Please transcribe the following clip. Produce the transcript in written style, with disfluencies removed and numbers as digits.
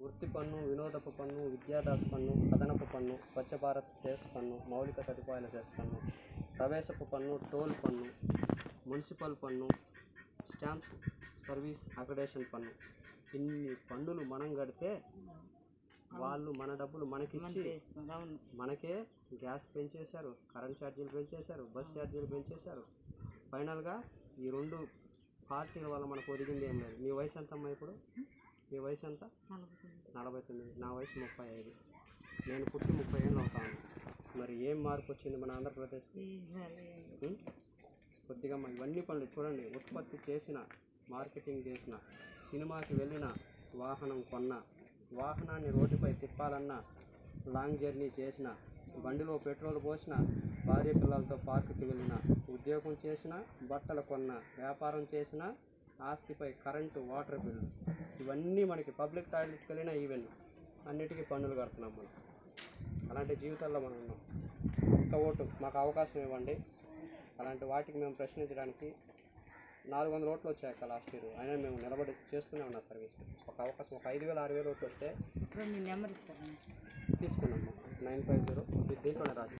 వృత్తి పన్ను, వినోదపు పన్ను, విద్యాదాస్ పన్ను, అదనపు పన్ను, స్వచ్ఛ భారత్ సెస్ పన్ను, మౌలిక సదుపాయాల సెస్ పన్ను, ప్రవేశపు పన్ను, టోల్ పన్ను, మున్సిపల్ పన్ను, స్టాంప్స్ సర్వీస్ అక్రిడేషన్ పన్ను. ఇన్ని పన్నులు మనం కడితే వాళ్ళు మన డబ్బులు మనకిచ్చి మనకే గ్యాస్ పెంచేశారు, కరెంట్ ఛార్జీలు పెంచేశారు, బస్ ఛార్జీలు పెంచేశారు. ఫైనల్గా ఈ రెండు పార్టీల వల్ల మనకు ఒరిగింది ఏం లేదు. మీ వయసు ఎంత అమ్మా ఇప్పుడు? మీ వయసు ఎంత? 49. నా వయసు 35. నేను పుట్టి 30 ఏళ్ళు అవుతాను. మరి ఏం మార్పు వచ్చింది మన ఆంధ్రప్రదేశ్కి? కొద్దిగా ఇవన్నీ పనులు చూడండి. ఉత్పత్తి చేసిన, మార్కెటింగ్ చేసిన, సినిమాకి వెళ్ళిన, వాహనం కొన్న, వాహనాన్ని రోడ్డుపై తిప్పాలన్నా, లాంగ్ జర్నీ చేసిన, బండిలో పెట్రోల్ పోసిన, భార్య పిల్లలతో పార్కుకి వెళ్ళిన, ఉద్యోగం చేసిన, బట్టలు కొన్న, వ్యాపారం చేసిన, ఆస్తిపై కరెంటు, వాటర్ బిల్లు, ఇవన్నీ మనకి పబ్లిక్ టాయిలెట్కి వెళ్ళినా ఈవెన్ అన్నిటికీ పన్నులు కడుతున్నాం మనం. అలాంటి జీవితాల్లో మనం ఉన్నాం. ఒక్క ఓటు మాకు అవకాశం ఇవ్వండి. అలాంటి వాటికి మేము ప్రశ్నించడానికి 400 ఓట్లు వచ్చాక లాస్ట్ ఇయర్, అయినా మేము నిలబడి చేస్తూనే ఉన్నాం సర్వీస్. ఒక అవకాశం, ఒక 5,000 6,000 ఓట్లు వస్తే తీసుకున్నాము. 950 దీంట్లోనే రాసి